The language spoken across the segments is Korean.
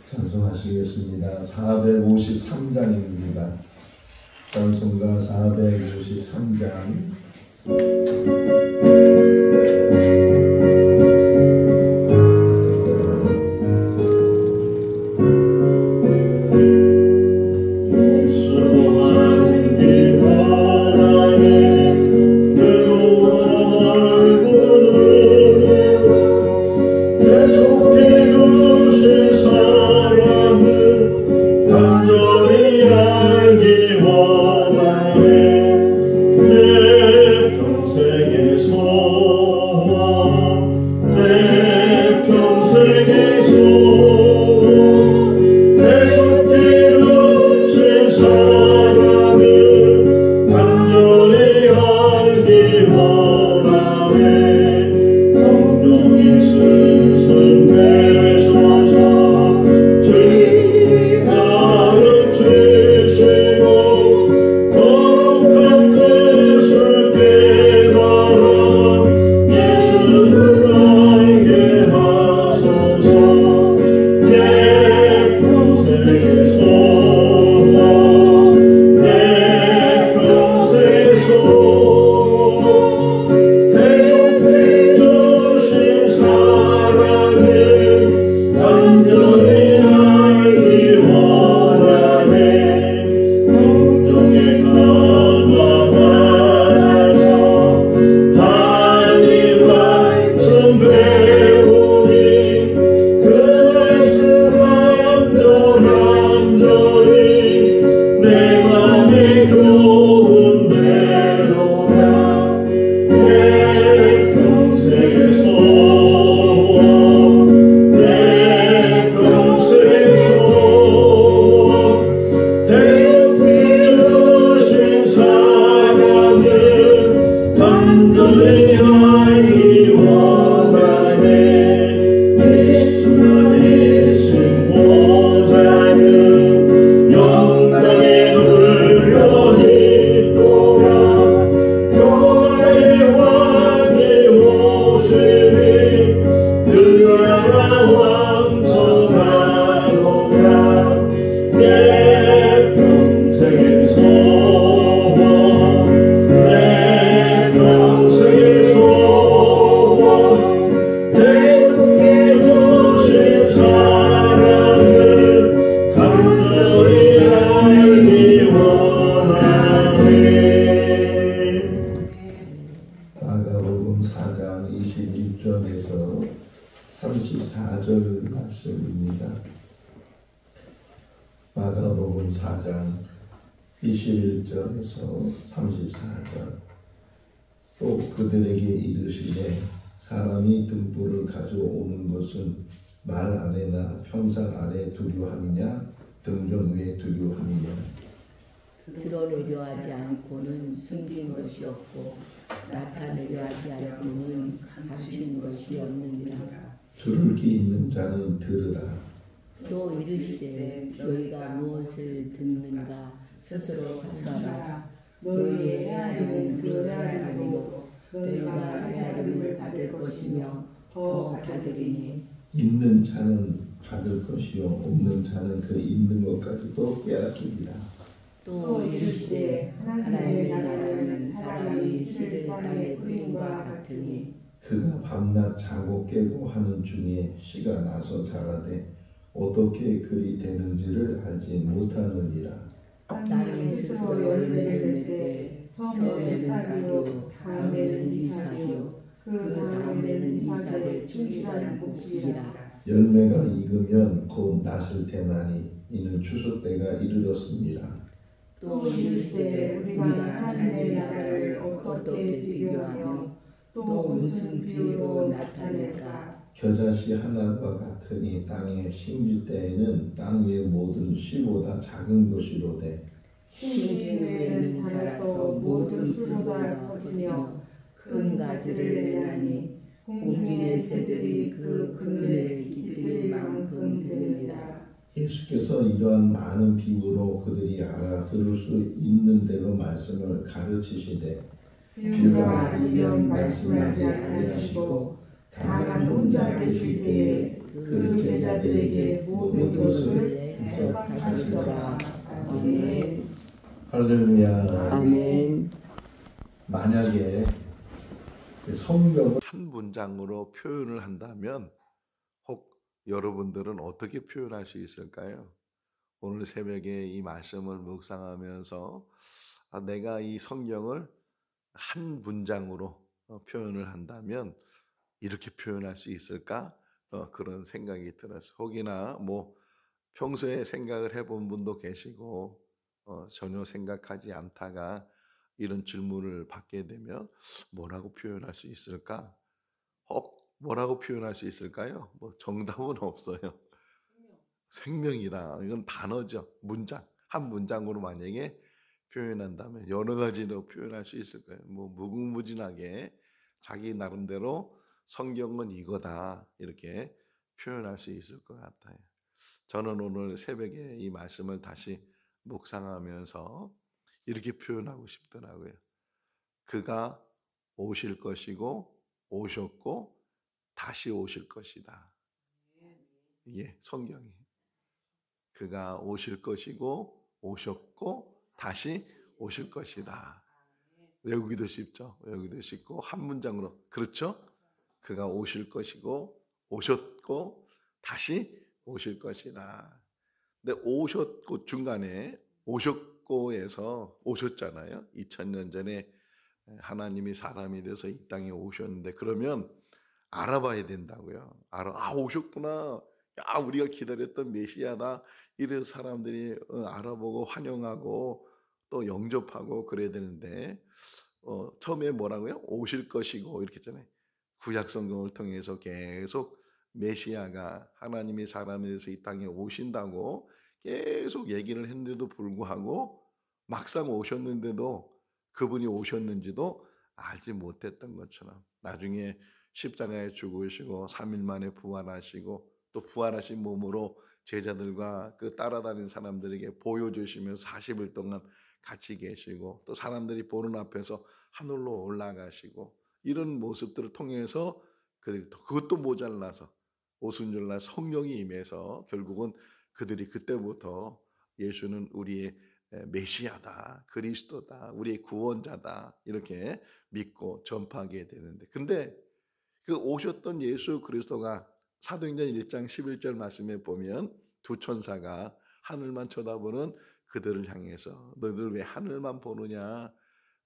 찬송하시겠습니다. 453장입니다. 찬송가 453장. 마가복음 4장 21절에서 34절 말씀입니다. 마가복음 4장 21절에서 34절. 또 그들에게 이르시되 사람이 등불을 가져오는 것은 말 아래나 평상 아래 두려함이냐 등정 위에 두려함이냐. 드러내려 하지 않고는 숨긴 것이 없고 나타내려 하지 않고는 감춘 것이 없느니라. 들을 귀 있는 자는 들으라. 또 이르시되 너희가 무엇을 듣는가 스스로 삼가라. 너희의 헤아림은 그 헤아림이고 너희가 헤아림을 받을 것이며 더 받으리니. 있는 자는 받을 것이요 없는 자는 그 있는 것까지도 빼앗기리라. 또 이르시되 하나님의 나라는 사람의 씨를 땅에 뿌린과 같으니 그가 밤낮 자고 깨고 하는 중에 씨가 나서 자라되 어떻게 그리 되는지를 알지 못하느니라. 땅이 스스로 열매를 맺되 처음에는 싹이요 다음에는 이삭이요 그 다음에는 이삭의 충실한 곡식이라. 열매가 익으면 곧 낫을 테나니 이는 추수 때가 이르렀습니다. 또 이르시되 우리가 하나님의 나라를 어떻게 비교하며 또 무슨 비유로 나타낼까. 겨자씨 하나과 같으니 땅에 심길 때에는 땅 위의 모든 씨보다 작은 것이로되 심긴 후에는 자라서 모든 풀보다 커지며 큰 가지를 내나니 공중의 새들이 그 그늘에 깃들 만큼 되느니라. 예수께서 이러한 많은 비유로 그들이 알아들을 수 있는 대로 말씀을 가르치시되 비유가 아니면 말씀하지 아니하시고 다만 혼자 계실 때에 그 제자들에게 모든 것을 약속하시더라. 아멘. 할렐루야. 아멘. 만약에 성경을 한 문장으로 표현을 한다면 혹 여러분들은 어떻게 표현할 수 있을까요? 오늘 새벽에 이 말씀을 묵상하면서 내가 이 성경을 한 문장으로 표현을 한다면 이렇게 표현할 수 있을까? 그런 생각이 들었어요. 혹이나 뭐 평소에 생각을 해본 분도 계시고 전혀 생각하지 않다가 이런 질문을 받게 되면 뭐라고 표현할 수 있을까? 뭐라고 표현할 수 있을까요? 뭐 정답은 없어요. 생명이다. 이건 단어죠. 문장. 한 문장으로 만약에 표현한다면 여러 가지로 표현할 수 있을 거예요. 뭐 무궁무진하게 자기 나름대로 성경은 이거다. 이렇게 표현할 수 있을 것 같아요. 저는 오늘 새벽에 이 말씀을 다시 묵상하면서 이렇게 표현하고 싶더라고요. 그가 오실 것이고 오셨고 다시 오실 것이다. 예, 성경이. 그가 오실 것이고 오셨고 다시 오실 것이다. 외우기도 쉽죠. 외우기도 쉽고 한 문장으로. 그렇죠? 그가 오실 것이고 오셨고 다시 오실 것이다. 근데 오셨고 중간에 오셨고에서 오셨잖아요. 2000년 전에 하나님이 사람이 돼서 이 땅에 오셨는데 그러면 알아봐야 된다고요. 오셨구나. 야, 우리가 기다렸던 메시아다. 이래서 사람들이 알아보고 환영하고 또 영접하고 그래야 되는데 처음에 뭐라고요? 오실 것이고 이렇게 했잖아요. 구약 성경을 통해서 계속 메시아가 하나님이 사람에 대해서 이 땅에 오신다고 계속 얘기를 했는데도 불구하고 막상 오셨는데도 그분이 오셨는지도 알지 못했던 것처럼 나중에 십자가에 죽으시고 3일 만에 부활하시고 또 부활하신 몸으로 제자들과 그 따라다니는 사람들에게 보여주시면서 40일 동안 같이 계시고 또 사람들이 보는 앞에서 하늘로 올라가시고 이런 모습들을 통해서 그것도 모자라서 오순절날 성령이 임해서 결국은 그들이 그때부터 예수는 우리의 메시아다, 그리스도다, 우리의 구원자다 이렇게 믿고 전파하게 되는데 근데 그 오셨던 예수 그리스도가 사도행전 1장 11절 말씀에 보면 두 천사가 하늘만 쳐다보는 그들을 향해서 너희들 왜 하늘만 보느냐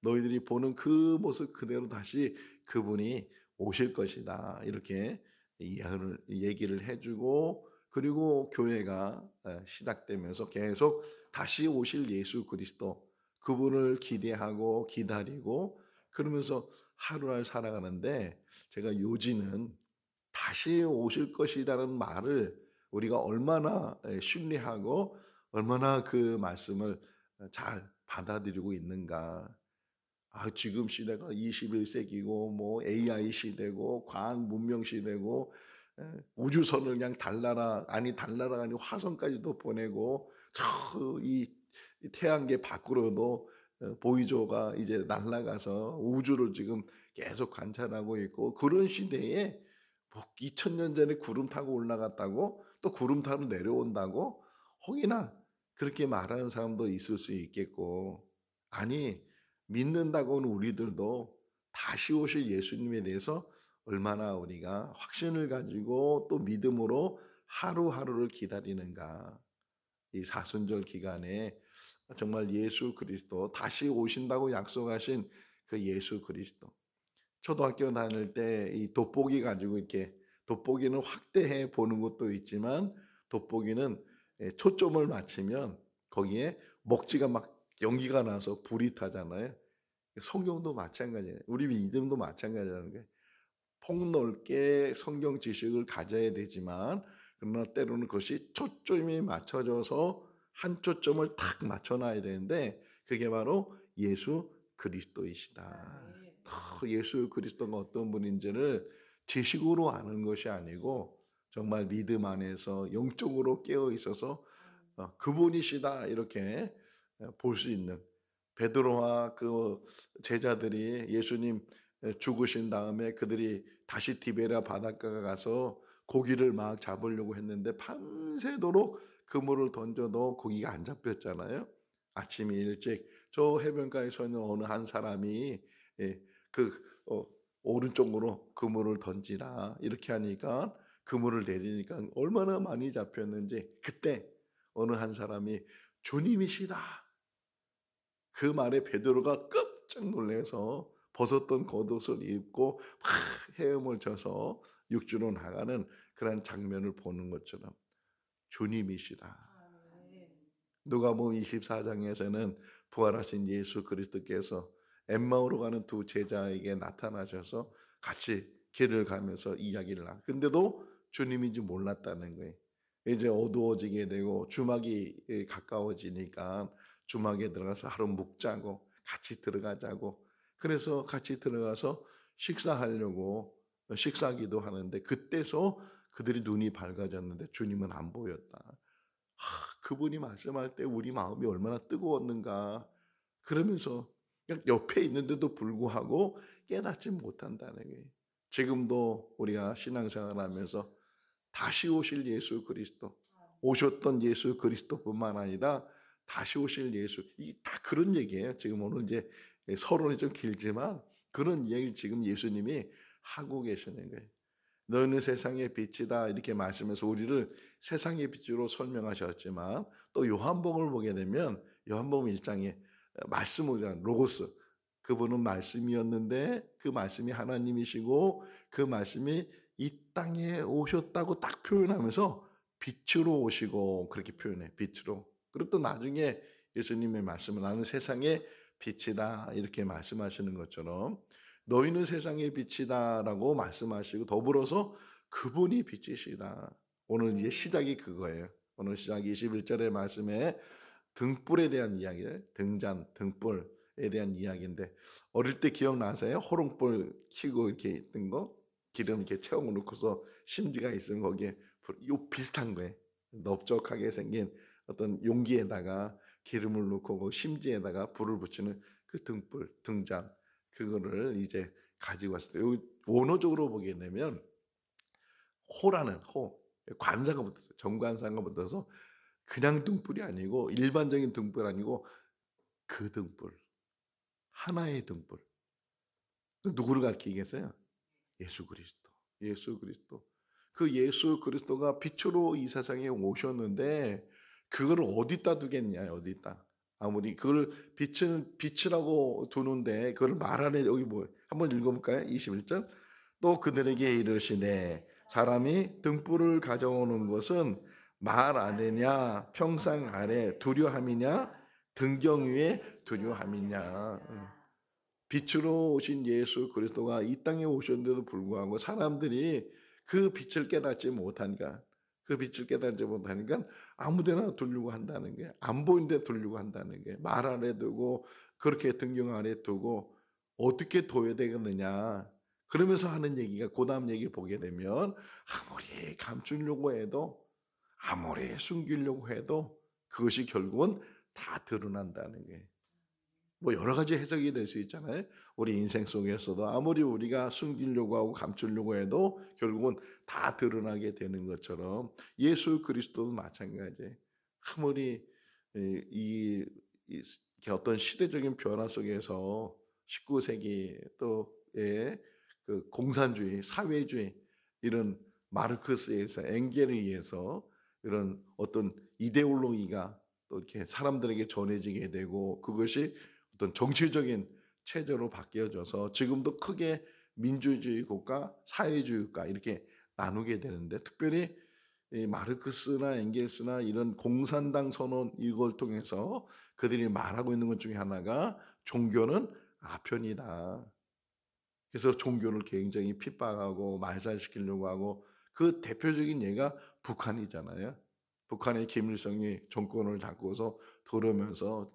너희들이 보는 그 모습 그대로 다시 그분이 오실 것이다 이렇게 얘기를 해주고 그리고 교회가 시작되면서 계속 다시 오실 예수 그리스도 그분을 기대하고 기다리고 그러면서 하루를 살아가는데 제가 요지는 다시 오실 것이라는 말을 우리가 얼마나 신뢰하고 얼마나 그 말씀을 잘 받아들이고 있는가. 지금 시대가 21세기고 뭐 AI 시대고 과학 문명 시대고 우주선을 그냥 달나라가 아니고 화성까지도 보내고 이 태양계 밖으로도 보이저가 이제 날아가서 우주를 지금 계속 관찰하고 있고 그런 시대에 2000년 전에 구름 타고 올라갔다고 또 구름 타고 내려온다고 혹이나 그렇게 말하는 사람도 있을 수 있겠고 아니 믿는다고는 우리들도 다시 오실 예수님에 대해서 얼마나 우리가 확신을 가지고 또 믿음으로 하루하루를 기다리는가. 이 사순절 기간에 정말 예수 그리스도 다시 오신다고 약속하신 그 예수 그리스도. 초등학교 다닐 때 이 돋보기 가지고 이렇게 돋보기는 확대해 보는 것도 있지만 돋보기는 초점을 맞추면 거기에 먹지가 막 연기가 나서 불이 타잖아요. 성경도 마찬가지예요. 우리 믿음도 마찬가지라는 게 폭넓게 성경 지식을 가져야 되지만 그러나 때로는 그것이 초점이 맞춰져서 한 초점을 탁 맞춰놔야 되는데 그게 바로 예수 그리스도이시다. 예수 그리스도가 어떤 분인지를 지식으로 아는 것이 아니고 정말 믿음 안에서 영적으로 깨어 있어서 그분이시다 이렇게 볼 수 있는 베드로와 그 제자들이 예수님 죽으신 다음에 그들이 다시 디베랴 바닷가가 가서 고기를 막 잡으려고 했는데 밤새도록 그물을 던져도 고기가 안 잡혔잖아요. 아침 일찍 저 해변가에 서 있는 어느 한 사람이 예, 그 오른쪽으로 그물을 던지라 이렇게 하니까 그물을 내리니까 얼마나 많이 잡혔는지, 그때 어느 한 사람이 주님이시다, 그 말에 베드로가 깜짝 놀라서 벗었던 겉옷을 입고 막 헤엄을 쳐서 육지로 나가는 그런 장면을 보는 것처럼 주님이시다. 누가복음 24장에서는 부활하신 예수 그리스도께서 엠마오로 가는 두 제자에게 나타나셔서 같이 길을 가면서 이야기를 하고, 근데도 주님인지 몰랐다는 거예요. 이제 어두워지게 되고 주막이 가까워지니까 주막에 들어가서 하루 묵자고 같이 들어가자고, 그래서 같이 들어가서 식사하려고 식사기도 하는데 그때서 그들이 눈이 밝아졌는데 주님은 안 보였다. 그분이 말씀할 때 우리 마음이 얼마나 뜨거웠는가. 그러면서 그냥 옆에 있는데도 불구하고 깨닫지 못한다는 거예요. 지금도 우리가 신앙생활하면서 다시 오실 예수 그리스도, 오셨던 예수 그리스도뿐만 아니라 다시 오실 예수, 이 다 그런 얘기예요. 지금 오늘 이제 서론이 좀 길지만 그런 얘기를 지금 예수님이 하고 계시는 거예요. 너는 세상의 빛이다 이렇게 말씀해서 우리를 세상의 빛으로 설명하셨지만, 또 요한복음을 보게 되면 요한복음 1장에 말씀이란 로고스, 그분은 말씀이었는데 그 말씀이 하나님이시고 그 말씀이 이 땅에 오셨다고 딱 표현하면서 빛으로 오시고 그렇게 표현해, 빛으로. 그리고 또 나중에 예수님의 말씀은 나는 세상의 빛이다 이렇게 말씀하시는 것처럼 너희는 세상의 빛이다라고 말씀하시고 더불어서 그분이 빛이시다. 오늘 이제 시작이 그거예요. 오늘 시작 21절의 말씀에 등불에 대한 이야기예요. 등잔, 등불에 대한 이야기인데, 어릴 때 기억나세요? 호롱불 켜고 이렇게 있던 거, 기름 이렇게 채워 놓고서 심지가 있으면 거기에 요 비슷한 거예요. 넓적하게 생긴 어떤 용기에다가 기름을 넣고 그 심지에다가 불을 붙이는 그 등불, 등잔, 그거를 이제 가지고 왔을 때 원어적으로 보게 되면 호라는 호, 관사가 붙었어요. 정관사가 붙어서 그냥 등불이 아니고 일반적인 등불 아니고 그 등불, 하나의 등불. 누구를 가리키겠어요? 예수 그리스도. 예수 그리스도. 그 예수 그리스도가 빛으로 이 세상에 오셨는데 그걸 어디다 두겠냐? 어디다? 아무리 그걸 빛이라고 두는데 그걸 말 안에 여기 뭐 한번 읽어볼까요? 21절. 또 그들에게 이르시되 사람이 등불을 가져오는 것은 말 아래냐 평상 아래 두려함이냐 등경 위에 두려함이냐. 빛으로 오신 예수 그리스도가 이 땅에 오셨는데도 불구하고 사람들이 그 빛을 깨닫지 못하니까, 그 빛을 깨닫지 못하니까 아무데나 두려고 한다는 게, 안 보이는데 두려고 한다는 게, 말 아래 두고 그렇게 등경 아래 두고 어떻게 둬야 되겠느냐. 그러면서 하는 얘기가 그 다음 얘기를 보게 되면 아무리 감추려고 해도 아무리 숨기려고 해도 그것이 결국은 다 드러난다는 게, 뭐 여러 가지 해석이 될 수 있잖아요. 우리 인생 속에서도 아무리 우리가 숨기려고 하고 감추려고 해도 결국은 다 드러나게 되는 것처럼 예수 그리스도도 마찬가지예요. 아무리 이 어떤 시대적인 변화 속에서 19세기 또의 그 공산주의, 사회주의, 이런 마르크스에서 엥겔에 의해서 이런 어떤 이데올로기가 또 이렇게 사람들에게 전해지게 되고 그것이 어떤 정치적인 체제로 바뀌어져서 지금도 크게 민주주의 국가, 사회주의 국가 이렇게 나누게 되는데, 특별히 이 마르크스나 엥겔스나 이런 공산당 선언 이걸 통해서 그들이 말하고 있는 것 중에 하나가 종교는 아편이다. 그래서 종교를 굉장히 핍박하고 말살시키려고 하고, 그 대표적인 예가 북한이잖아요. 북한의 김일성이 정권을 잡고서 들어오면서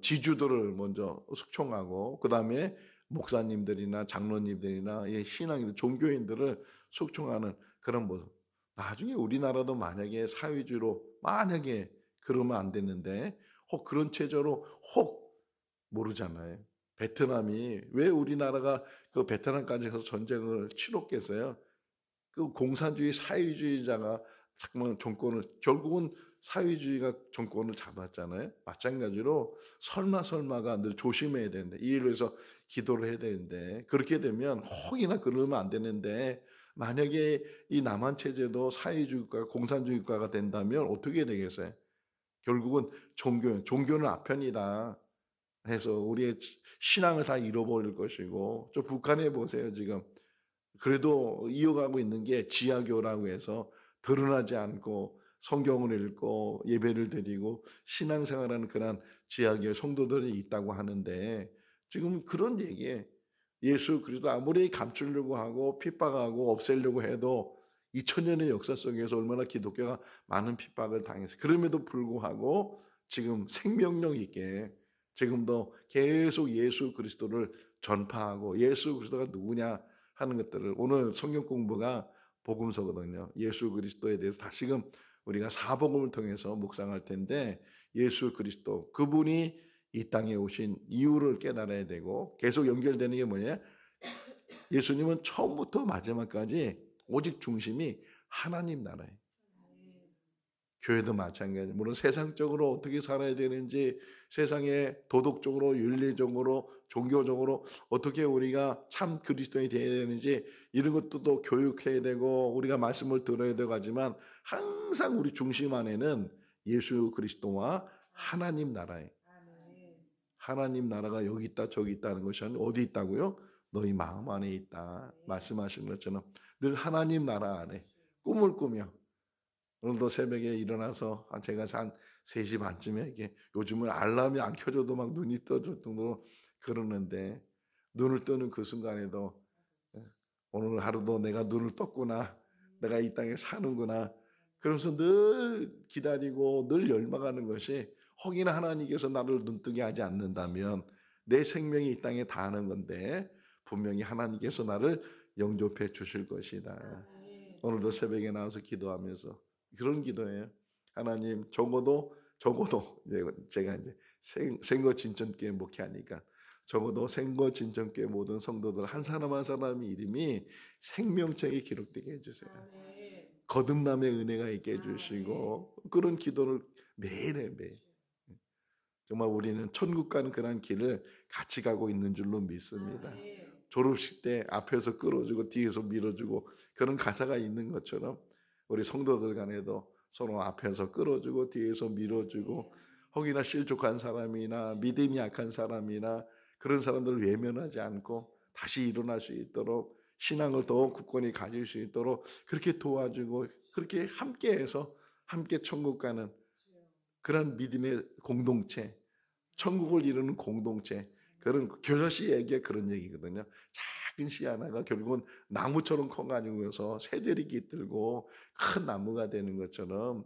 지주들을 먼저 숙청하고 그 다음에 목사님들이나 장로님들이나 신앙인들, 종교인들을 숙청하는 그런 모습. 나중에 우리나라도 만약에 사회주의로 만약에 그러면 안 되는데 혹 그런 체제로 혹 모르잖아요. 베트남이 왜 우리나라가 그 베트남까지 가서 전쟁을 치렀겠어요? 그 공산주의 사회주의자가 잠깐만 정권을 결국은 사회주의가 정권을 잡았잖아요. 마찬가지로 설마가 늘 조심해야 되는데 이 일을 위해서 기도를 해야 되는데 그렇게 되면 혹이나 그러면 안 되는데 만약에 이 남한 체제도 사회주의가 공산주의가가 된다면 어떻게 되겠어요? 결국은 종교는 아편이다 해서 우리의 신앙을 다 잃어버릴 것이고 저 북한에 보세요 지금 그래도 이어가고 있는 게 지하교라고 해서 드러나지 않고 성경을 읽고 예배를 드리고 신앙생활하는 그런 지하교 성도들이 있다고 하는데 지금 그런 얘기에 예수 그리스도 아무리 감추려고 하고 핍박하고 없애려고 해도 2000년의 역사 속에서 얼마나 기독교가 많은 핍박을 당해서 그럼에도 불구하고 지금 생명력 있게 지금도 계속 예수 그리스도를 전파하고 예수 그리스도가 누구냐 하는 것들을 오늘 성경 공부가 복음서거든요. 예수 그리스도에 대해서 다시금 우리가 사복음을 통해서 묵상할 텐데 예수 그리스도 그분이 이 땅에 오신 이유를 깨달아야 되고 계속 연결되는 게 뭐냐? 예수님은 처음부터 마지막까지 오직 중심이 하나님 나라예요. 교회도 마찬가지. 물론 세상적으로 어떻게 살아야 되는지, 세상에 도덕적으로, 윤리적으로, 종교적으로 어떻게 우리가 참 그리스도인이 되어야 되는지 이런 것도 또 교육해야 되고 우리가 말씀을 들어야 되고 하지만 항상 우리 중심 안에는 예수 그리스도와 하나님 나라예요. 하나님 나라가 여기 있다 저기 있다는 것이 아니라 어디 있다고요? 너희 마음 안에 있다. 말씀하신 것처럼 늘 하나님 나라 안에 꿈을 꾸며 오늘도 새벽에 일어나서 제가 한 3시 반쯤에 이렇게 요즘은 알람이 안 켜져도 막 눈이 떠질 정도로 그러는데 눈을 뜨는 그 순간에도 오늘 하루도 내가 눈을 떴구나. 내가 이 땅에 사는구나. 그러면서 늘 기다리고 늘 열망하는 것이 혹이나 하나님께서 나를 눈뜨게 하지 않는다면 내 생명이 이 땅에 다하는 건데 분명히 하나님께서 나를 영접해 주실 것이다. 오늘도 새벽에 나와서 기도하면서 그런 기도예요. 하나님 적어도 이제 제가 이제 생거 진천교회 목회하니까 적어도 생거 진천교회 모든 성도들 한 사람 한 사람의 이름이 생명책에 기록되게 해주세요. 거듭남의 은혜가 있게 해주시고 그런 기도를 매일 정말 우리는 천국 가는 그런 길을 같이 가고 있는 줄로 믿습니다. 졸업식 때 앞에서 끌어주고 뒤에서 밀어주고 그런 가사가 있는 것처럼 우리 성도들 간에도 서로 앞에서 끌어주고 뒤에서 밀어주고 혹이나 실족한 사람이나 믿음이 약한 사람이나 그런 사람들을 외면하지 않고 다시 일어날 수 있도록 신앙을 더욱 굳건히 가질 수 있도록 그렇게 도와주고 그렇게 함께해서 함께 천국 가는 그런 믿음의 공동체, 천국을 이루는 공동체, 그런 교사씨 얘기가 그런 얘기거든요. 작은 씨 하나가 결국은 나무처럼 커가지고서 새들이 깃들고 큰 나무가 되는 것처럼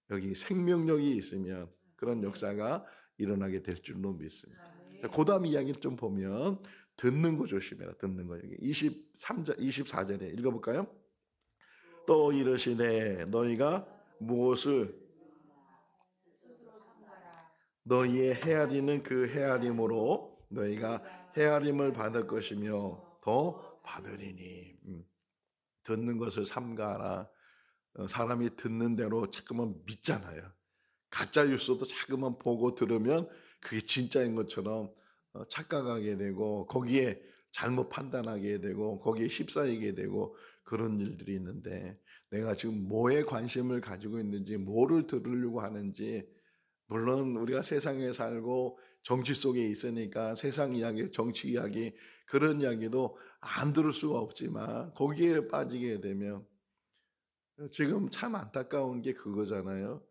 여기 생명력이 있으면 그런 역사가 일어나게 될 줄로 믿습니다. 자, 그 다음 이야기를 좀 보면 듣는 거 조심해라. 듣는 거 여기 23절, 24절에 읽어볼까요? 또 이르시되 너희가 무엇을 너희의 헤아리는 그 헤아림으로 너희가 헤아림을 받을 것이며 더 받으리니 듣는 것을 삼가하라. 사람이 듣는 대로 자꾸만 믿잖아요. 가짜 뉴스도 자꾸만 보고 들으면 그게 진짜인 것처럼 착각하게 되고 거기에 잘못 판단하게 되고 거기에 휩싸이게 되고 그런 일들이 있는데 내가 지금 뭐에 관심을 가지고 있는지 뭐를 들으려고 하는지 물론 우리가 세상에 살고 정치 속에 있으니까 세상 이야기, 정치 이야기 그런 이야기도 안 들을 수가 없지만 거기에 빠지게 되면 지금 참 안타까운 게 그거잖아요.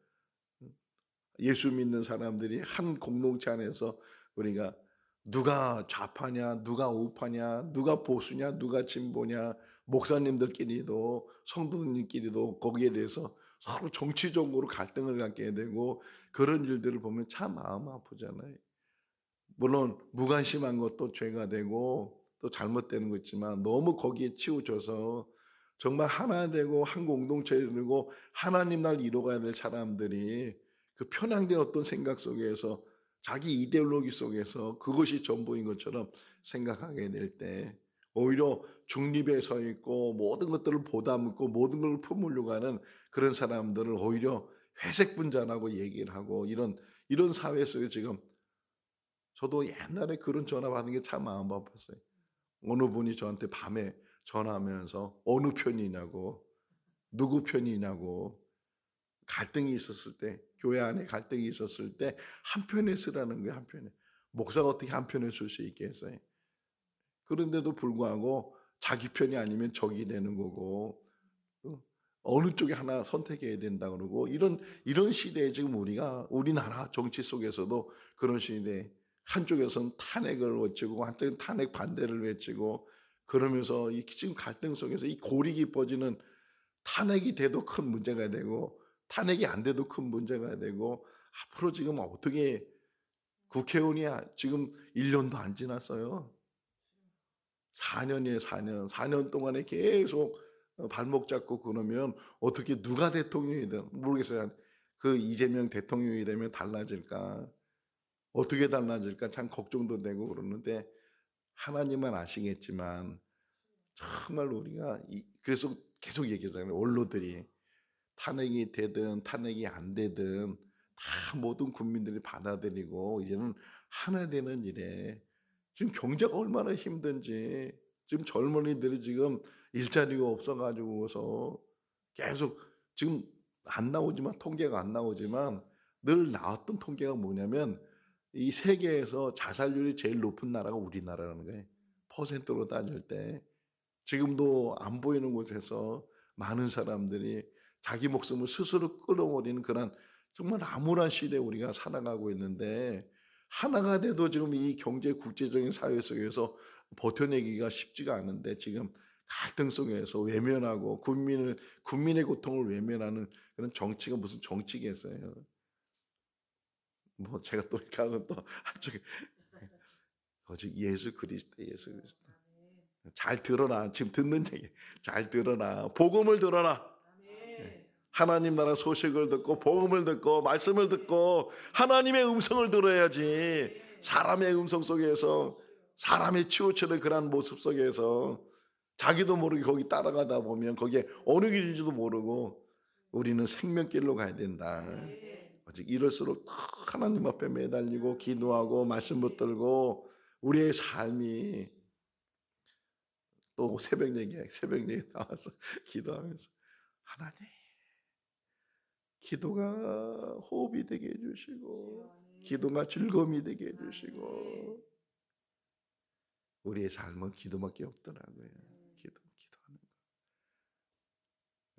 예수 믿는 사람들이 한 공동체 안에서 우리가 누가 좌파냐, 누가 우파냐, 누가 보수냐, 누가 진보냐, 목사님들끼리도 성도님끼리도 거기에 대해서 서로 정치적으로 갈등을 갖게 되고 그런 일들을 보면 참 마음 아프잖아요. 물론 무관심한 것도 죄가 되고 또 잘못되는 거 있지만 너무 거기에 치우쳐서 정말 하나 되고 한 공동체를 이루고 하나님 날 이뤄가야 될 사람들이 그 편향된 어떤 생각 속에서 자기 이데올로기 속에서 그것이 전부인 것처럼 생각하게 될 때 오히려 중립에 서 있고 모든 것들을 보담고 모든 걸 품으려고 하는 그런 사람들을 오히려 회색 분자라고 얘기를 하고 이런 사회 속에 지금 저도 옛날에 그런 전화 받은 게 참 마음 아팠어요. 어느 분이 저한테 밤에 전화하면서 어느 편이냐고, 누구 편이냐고, 갈등이 있었을 때, 교회 안에 갈등이 있었을 때 한편에 서라는 거예요. 한편에. 목사가 어떻게 한편에 설 수 있겠어요? 그런데도 불구하고 자기 편이 아니면 적이 되는 거고, 어느 쪽에 하나 선택해야 된다 그러고, 이런 시대에 지금 우리나라 정치 속에서도 그런 시대에 한쪽에서는 탄핵을 외치고 한쪽은 탄핵 반대를 외치고, 그러면서 지금 갈등 속에서 이 골이 깊어지는, 탄핵이 돼도 큰 문제가 되고 탄핵이 안 돼도 큰 문제가 되고, 앞으로 지금 어떻게, 국회의원이 지금 1년도 안 지났어요. 4년이에요, 4년. 4년 동안에 계속 발목 잡고 그러면 어떻게 누가 대통령이 되든 모르겠어요. 그 이재명 대통령이 되면 달라질까? 어떻게 달라질까? 참 걱정도 되고 그러는데, 하나님은 아시겠지만 정말 우리가 그래서 계속 얘기하잖아요. 원로들이 탄핵이 되든 탄핵이 안 되든 다 모든 국민들이 받아들이고 이제는 하나 되는 일에, 지금 경제가 얼마나 힘든지, 지금 젊은이들이 지금 일자리가 없어가지고서 계속 지금 안 나오지만, 통계가 안 나오지만 늘 나왔던 통계가 뭐냐면 이 세계에서 자살률이 제일 높은 나라가 우리나라라는 거예요. 퍼센트로 따질 때. 지금도 안 보이는 곳에서 많은 사람들이 자기 목숨을 스스로 끊어버리는 그런 정말 암울한 시대에 우리가 살아가고 있는데, 하나가 돼도 지금 이 경제 국제적인 사회 속에서 버텨내기가 쉽지가 않은데, 지금 갈등 속에서 외면하고 국민의 고통을 외면하는 그런 정치가 무슨 정치겠어요. 뭐 제가 또 이렇게 하면 또 한쪽에, 오직 예수 그리스도, 예수 그리스도. 잘 들어라. 지금 듣는 얘기 잘 들어라. 복음을 들어라. 하나님 나라 소식을 듣고 복음을 듣고 말씀을 듣고 하나님의 음성을 들어야지. 사람의 음성 속에서, 사람의 치우치는 그런 모습 속에서 자기도 모르게 거기 따라가다 보면 거기에 어느 길인지도 모르고, 우리는 생명길로 가야 된다. 오직 이럴수록 하나님 앞에 매달리고 기도하고 말씀 붙들고 우리의 삶이, 또 새벽 얘기 나와서 기도하면서, 하나님 기도가 호흡이 되게 해주시고 기도가 즐거움이 되게 해주시고, 우리의 삶은 기도밖에 없더라고요. 기도하는 거.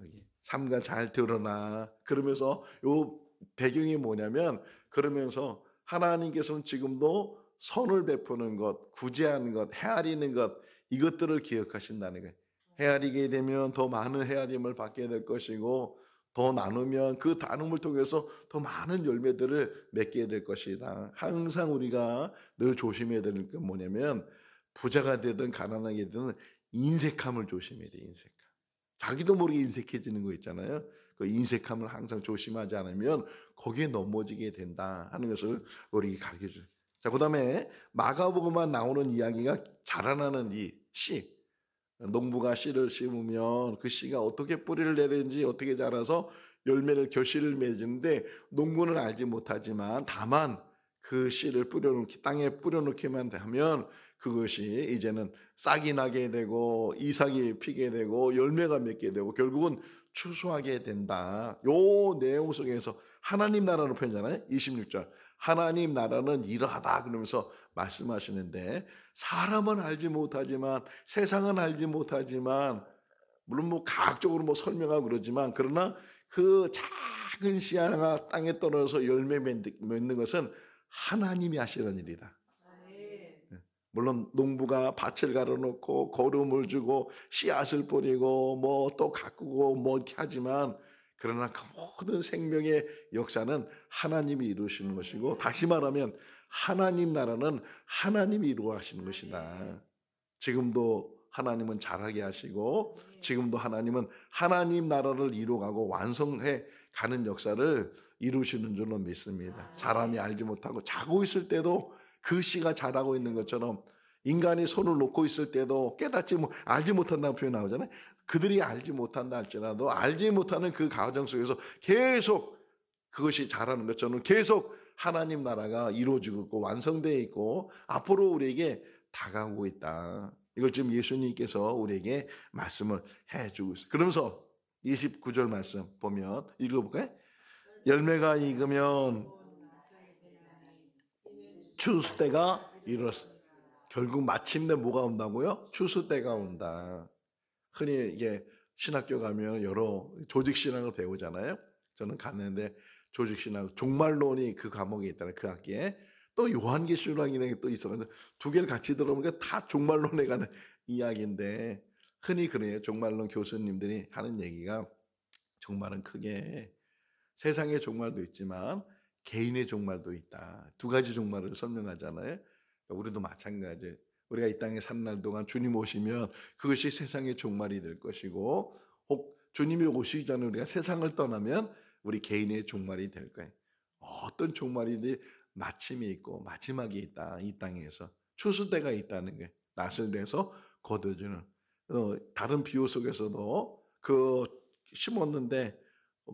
여기 삶과 잘 드러나. 그러면서 요 배경이 뭐냐면, 그러면서 하나님께서는 지금도 선을 베푸는 것, 구제하는 것, 헤아리는 것, 이것들을 기억하신다는 거예요. 헤아리게 되면 더 많은 헤아림을 받게 될 것이고, 더 나누면 그 나눔을 통해서 더 많은 열매들을 맺게 될 것이다. 항상 우리가 늘 조심해야 되는 게 뭐냐면, 부자가 되든 가난하게 되든 인색함을 조심해야 돼. 인색함. 자기도 모르게 인색해지는 거 있잖아요. 그 인색함을 항상 조심하지 않으면 거기에 넘어지게 된다 하는 것을 우리 가르쳐 줘요. 자, 그다음에 마가복음만 나오는 이야기가 자라나는 이 씨. 농부가 씨를 심으면 그 씨가 어떻게 뿌리를 내리는지, 어떻게 자라서 열매를 결실을 맺는데 농부는 알지 못하지만, 다만 그 씨를 땅에 뿌려놓기만 하면 그것이 이제는 싹이 나게 되고 이삭이 피게 되고 열매가 맺게 되고 결국은 추수하게 된다. 요 내용 속에서 하나님 나라로 표현하잖아요. 26절. 하나님 나라는 이러하다 그러면서 말씀하시는데, 사람은 알지 못하지만, 세상은 알지 못하지만, 물론 뭐 과학적으로 뭐 설명하고 그러지만, 그러나 그 작은 씨 하나가 땅에 떨어져서 열매 맺는 것은 하나님이 하시는 일이다. 물론 농부가 밭을 갈아놓고 거름을 주고 씨앗을 뿌리고 뭐 또 가꾸고 뭐 이렇게 하지만, 그러나 그 모든 생명의 역사는 하나님이 이루시는 것이고, 다시 말하면 하나님 나라는 하나님이 이루어 하시는 것이다. 지금도 하나님은 잘하게 하시고, 지금도 하나님은 하나님 나라를 이루어가고 완성해 가는 역사를 이루시는 줄로 믿습니다. 사람이 알지 못하고 자고 있을 때도 그 씨가 자라고 있는 것처럼, 인간이 손을 놓고 있을 때도 깨닫지 알지 못한다고 표현 나오잖아요. 그들이 알지 못한다 할지라도 알지 못하는 그 과정 속에서 계속 그것이 자라는 것처럼 계속 하나님 나라가 이루어지고 있고 완성되어 있고 앞으로 우리에게 다가오고 있다. 이걸 지금 예수님께서 우리에게 말씀을 해주고 있어요. 그러면서 29절 말씀 보면 읽어볼까요? 열매가 익으면 추수 때가 이르렀어. 결국 마침내 뭐가 온다고요? 추수 때가 온다. 흔히 이게 신학교 가면 여러 조직 신학을 배우잖아요. 저는 갔는데 조직 신학 종말론이 그 과목에 있다는 그 학기에 또 요한계시록이라는 게 또 있어서 두 개를 같이 들어보니까 다 종말론에 관한 이야기인데 흔히 그래요. 종말론 교수님들이 하는 얘기가 종말은 크게 세상의 종말도 있지만 개인의 종말도 있다. 두 가지 종말을 설명하잖아요. 우리도 마찬가지. 우리가 이 땅에 사는 날 동안 주님 오시면 그것이 세상의 종말이 될 것이고 혹 주님이 오시기 전에 우리가 세상을 떠나면 우리 개인의 종말이 될 거예요. 어떤 종말이든 마침이 있고 마지막이 있다. 이 땅에서 추수 때가 있다는 게 낫을 내서 거둬주는 다른 비유 속에서도 그 심었는데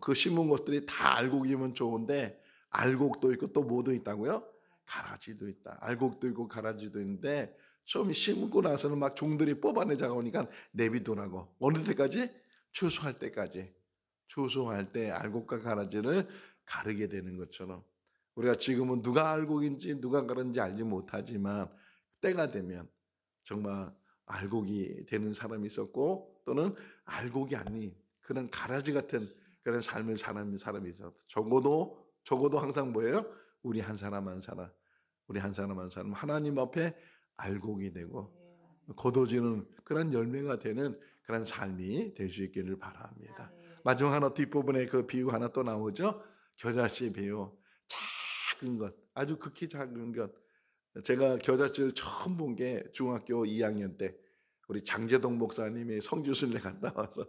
그 심은 것들이 다 알곡이면 좋은데 알곡도 있고 또 뭐도 있다고요? 가라지도 있다. 알곡도 있고 가라지도 있는데 좀 심고 나서는 막 종들이 뽑아내자가 오니까 내비두라고. 어느 때까지? 추수할 때까지. 추수할 때 알곡과 가라지를 가르게 되는 것처럼 우리가 지금은 누가 알곡인지 누가 가라지인지 알지 못하지만 때가 되면 정말 알곡이 되는 사람이 있었고 또는 알곡이 아닌 그런 가라지 같은 그런 삶을 사는 사람이 있었다. 적어도 항상 뭐예요? 우리 한 사람 한 사람 하나님 앞에 알곡이 되고 거둬지는 그런 열매가 되는 그런 삶이 될 수 있기를 바랍니다. 마지막 하나 뒷부분에 그 비유 하나 또 나오죠. 겨자씨 비유. 작은 것, 아주 극히 작은 것. 제가 겨자씨를 처음 본 게 중학교 2학년 때 우리 장재동 목사님이 성주순례 갔다 와서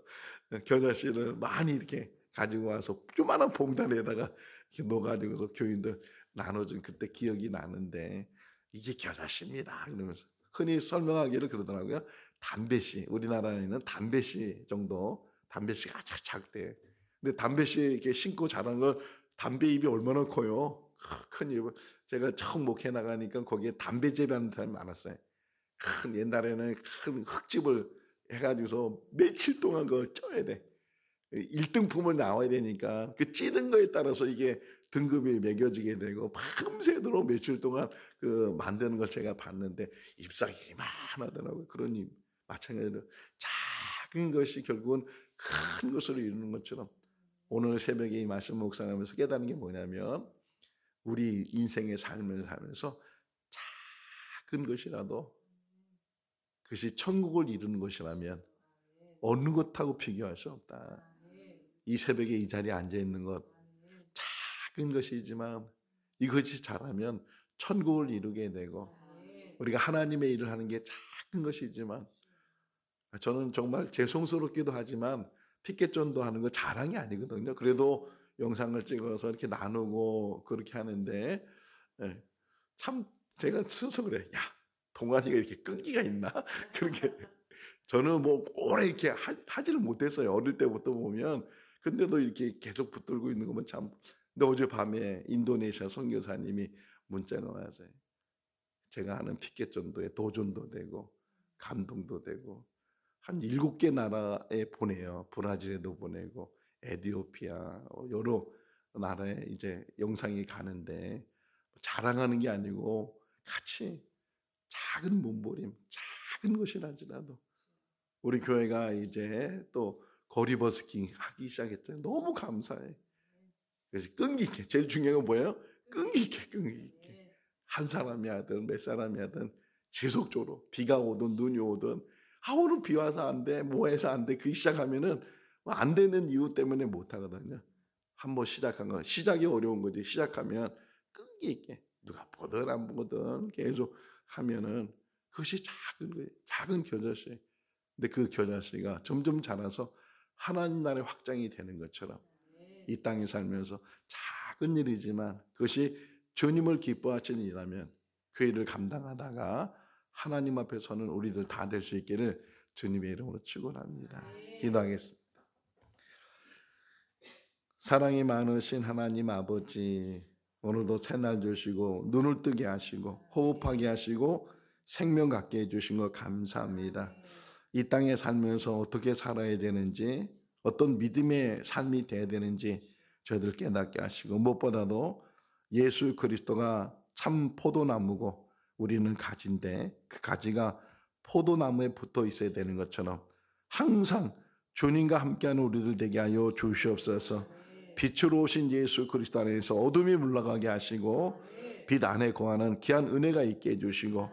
겨자씨를 많이 이렇게 가지고 와서 조그마한 봉다리에다가 이렇게 넣어가지고서 교인들 나눠준 그때 기억이 나는데 이게 겨자씨입니다. 그러면서 흔히 설명하기를 그러더라고요. 담배씨, 우리나라에는 담배씨 정도, 담배씨가 아주 작대. 근데 담배씨 이렇게 신고 자란 걸 담배 잎이 얼마나 커요. 큰 잎을 제가 처음 목회 나가니까 거기에 담배 재배하는 사람이 많았어요. 큰 옛날에는 큰 흙집을 해가지고서 며칠 동안 그걸 쪄야 돼. 1등품을 나와야 되니까 그 찌는 거에 따라서 이게 등급이 매겨지게 되고 밤새도록 며칠 동안 그 만드는 걸 제가 봤는데 잎사귀 이만하더라고요. 그런 잎 마찬가지로 작은 것이 결국은 큰 것으로 이루는 것처럼 오늘 새벽에 이 말씀 묵상하면서 깨닫는 게 뭐냐면 우리 인생의 삶을 살면서 작은 것이라도 그것이 천국을 이루는 것이라면 어느 것하고 비교할 수 없다. 이 새벽에 이 자리에 앉아 있는 것 작은 것이지만 이것이 잘하면 천국을 이루게 되고 우리가 하나님의 일을 하는 게 작은 것이지만 저는 정말 죄송스럽기도 하지만 피켓존도 하는 거 자랑이 아니거든요. 그래도 영상을 찍어서 이렇게 나누고 그렇게 하는데 참 제가 스스로 그래. 야, 동아리가 이렇게 끈기가 있나? 그렇게 저는 뭐 오래 이렇게 하지를 못했어요. 어릴 때부터 보면. 근데도 이렇게 계속 붙들고 있는 거면 참. 근데 어젯밤에 인도네시아 선교사님이 문자가 왔어요. 제가 하는 피켓존도에 도전도 되고 감동도 되고 한 7개 나라에 보내요. 브라질에도 보내고 에티오피아 여러 나라에 이제 영상이 가는데 자랑하는 게 아니고 같이 작은 몸부림, 작은 것이라지라도 우리 교회가 이제 또 거리 버스킹 하기 시작했잖아요. 너무 감사해. 그래서 끈기 있게 제일 중요한 건 뭐예요? 끈기 있게 한 사람이 하든 몇 사람이 하든 지속적으로 비가 오든 눈이 오든 오늘 비 와서 안 돼, 뭐 해서 안 돼. 그 시작하면은 안 되는 이유 때문에 못 하거든요. 한번 시작한 거 시작이 어려운 거지. 시작하면 끈기 있게 누가 보든 안 보든 계속 하면은 그것이 작은 거예요. 작은 겨자씨. 근데 그 겨자씨가 점점 자라서 하나님 나라의 확장이 되는 것처럼 이 땅에 살면서 작은 일이지만 그것이 주님을 기뻐하시는 일이라면 그 일을 감당하다가 하나님 앞에 서는 우리들 다 될 수 있기를 주님의 이름으로 축원합니다. 기도하겠습니다. 사랑이 많으신 하나님 아버지, 오늘도 새날 주시고 눈을 뜨게 하시고 호흡하게 하시고 생명 갖게 해주신 것 감사합니다. 이 땅에 살면서 어떻게 살아야 되는지, 어떤 믿음의 삶이 돼야 되는지 저희들 깨닫게 하시고, 무엇보다도 예수 그리스도가 참 포도나무고 우리는 가지인데 그 가지가 포도나무에 붙어 있어야 되는 것처럼 항상 주님과 함께하는 우리들 되게 하여 주시옵소서. 빛으로 오신 예수 그리스도 안에서 어둠이 물러가게 하시고 빛 안에 거하는 귀한 은혜가 있게 해주시고,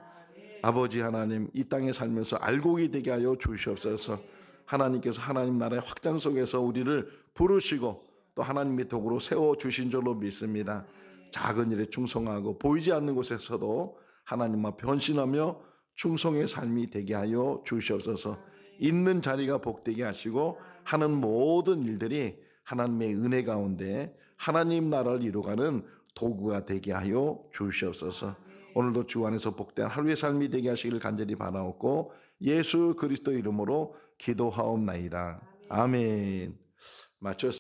아버지 하나님, 이 땅에 살면서 알곡이 되게 하여 주시옵소서. 하나님께서 하나님 나라의 확장 속에서 우리를 부르시고 또 하나님의 도구로 세워주신 줄로 믿습니다. 작은 일에 충성하고 보이지 않는 곳에서도 하나님 앞에 헌신하며 충성의 삶이 되게 하여 주시옵소서. 있는 자리가 복되게 하시고 하는 모든 일들이 하나님의 은혜 가운데 하나님 나라를 이루어가는 도구가 되게 하여 주시옵소서. 오늘도 주 안에서 복된 하루의 삶이 되게 하시기를 간절히 바라옵고 예수 그리스도 이름으로 기도하옵나이다. 아멘. 마쳤습니다.